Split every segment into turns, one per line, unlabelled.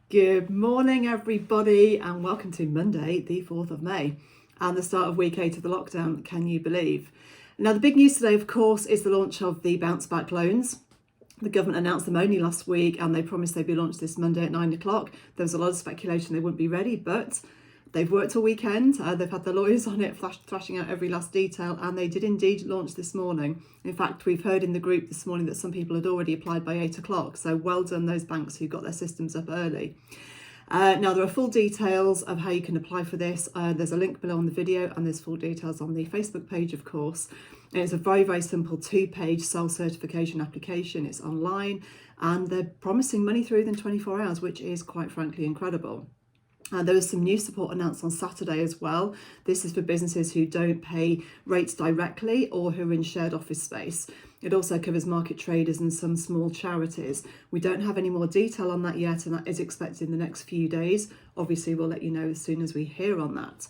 Good morning, everybody, and welcome to Monday, the 4th of May, and the start of week 8 of the lockdown. Can you believe? Now, the big news today, of course, is the launch of the bounce back loans. The government announced them only last week, and they promised they'd be launched this Monday at 9 o'clock. There was a lot of speculation they wouldn't be ready, but they've worked all weekend. They've had the lawyers on it, thrashing out every last detail, and they did indeed launch this morning. In fact, we've heard in the group this morning that some people had already applied by 8 o'clock. So well done those banks who got their systems up early. Now, there are full details of how you can apply for this. There's a link below on the video, and there's full details on the Facebook page, of course. And it's a very, very simple 2-page self-certification application. It's online, and they're promising money through within 24 hours, which is quite frankly incredible. There was some new support announced on Saturday as well. This is for businesses who don't pay rates directly or who are in shared office space. It also covers market traders and some small charities. We don't have any more detail on that yet, and that is expected in the next few days. Obviously, we'll let you know as soon as we hear on that.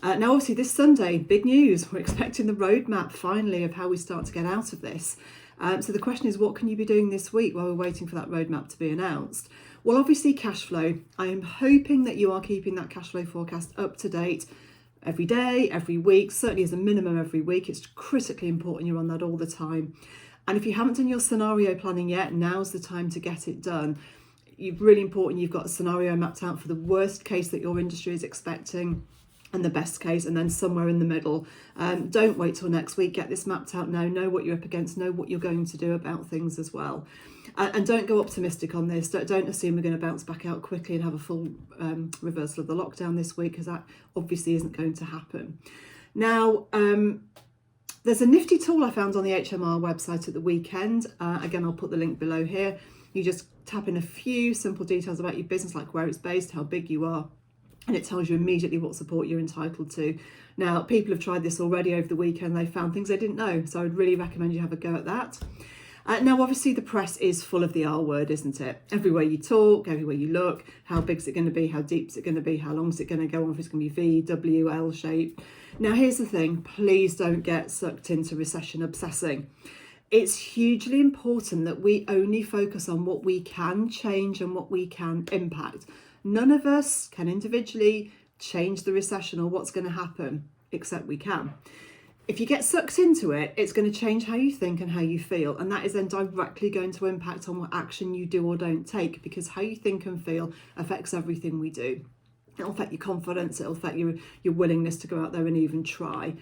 Now, obviously, this Sunday, big news. We're expecting the roadmap finally of how we start to get out of this. So the question is, what can you be doing this week while we're waiting for that roadmap to be announced? Well, obviously, cash flow. I am hoping that you are keeping that cash flow forecast up to date every day, every week, certainly as a minimum every week. It's critically important you're on that all the time. And if you haven't done your scenario planning yet, now's the time to get it done. It's really important you've got a scenario mapped out for the worst case that your industry is expecting and the best case, and then somewhere in the middle. Don't wait till next week. Get this mapped out now. Know what you're up against. Know what you're going to do about things as well. And don't go optimistic on this. Don't assume we're going to bounce back out quickly and have a full reversal of the lockdown this week, because that obviously isn't going to happen. Now, there's a nifty tool I found on the HMR website at the weekend. Again, I'll put the link below here. You just tap in a few simple details about your business, like where it's based, how big you are, and it tells you immediately what support you're entitled to. Now, people have tried this already over the weekend. They found things they didn't know. So I would really recommend you have a go at that. Now, obviously, the press is full of the R word, isn't it? Everywhere you talk, everywhere you look, how big is it going to be? How deep is it going to be? How long is it going to go on? If it's going to be V, W, L shape. Now, here's the thing. Please don't get sucked into recession obsessing. It's hugely important that we only focus on what we can change and what we can impact. None of us can individually change the recession or what's going to happen, except we can. If you get sucked into it, it's going to change how you think and how you feel. And that is then directly going to impact on what action you do or don't take, because how you think and feel affects everything we do. It'll affect your confidence. It'll affect your willingness to go out there and even try.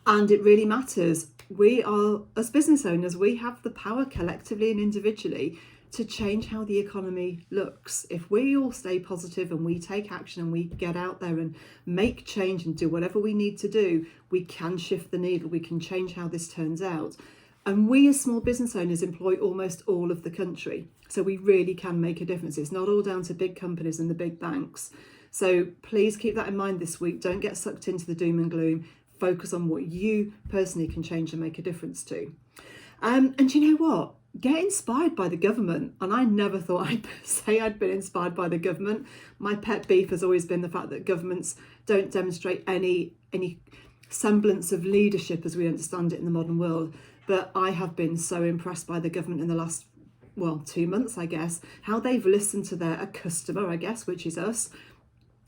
And it really matters. We are, as business owners, we have the power collectively and individually to change how the economy looks. If we all stay positive and we take action and we get out there and make change and do whatever we need to do, we can shift the needle. We can change how this turns out. And we as small business owners employ almost all of the country. So we really can make a difference. It's not all down to big companies and the big banks. So please keep that in mind this week. Don't get sucked into the doom and gloom. Focus on what you personally can change and make a difference to. And you know what? Get inspired by the government. And I never thought I'd say I'd been inspired by the government. My pet beef has always been the fact that governments don't demonstrate any semblance of leadership as we understand it in the modern world. But I have been so impressed by the government in the last, 2 months, I guess, how they've listened to their customer, I guess, which is us,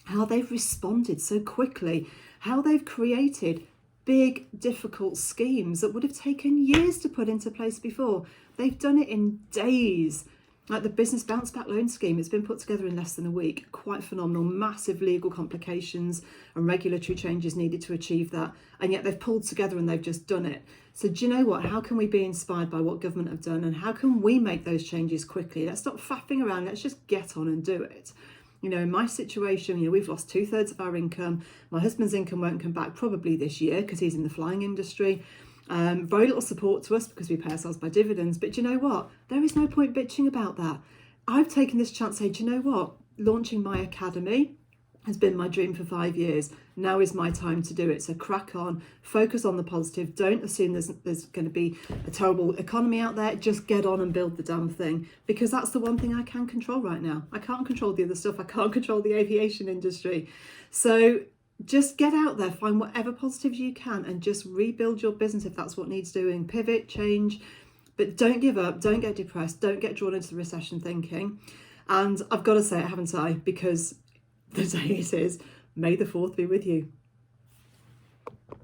how they've responded so quickly, how they've created big, difficult schemes that would have taken years to put into place before. They've done it in days. Like the business bounce back loan scheme, it's been put together in less than a week. Quite phenomenal. Massive legal complications and regulatory changes needed to achieve that. And yet they've pulled together and they've just done it. So do you know what? How can we be inspired by what government have done? And how can we make those changes quickly? Let's stop faffing around. Let's just get on and do it. You know, in my situation, we've lost 2/3 of our income. My husband's income won't come back probably this year because he's in the flying industry. Very little support to us because we pay ourselves by dividends. But do you know what? There is no point bitching about that. I've taken this chance to say, do you know what? Launching my academy has been my dream for 5 years. Now is my time to do it. So crack on, focus on the positive. Don't assume there's going to be a terrible economy out there. Just get on and build the damn thing, because that's the one thing I can control right now. I can't control the other stuff. I can't control the aviation industry. So just get out there, find whatever positives you can and just rebuild your business if that's what needs doing. Pivot, change, but don't give up, don't get depressed, don't get drawn into the recession thinking. And I've got to say it, haven't I? Because the day it is, May the 4th be with you.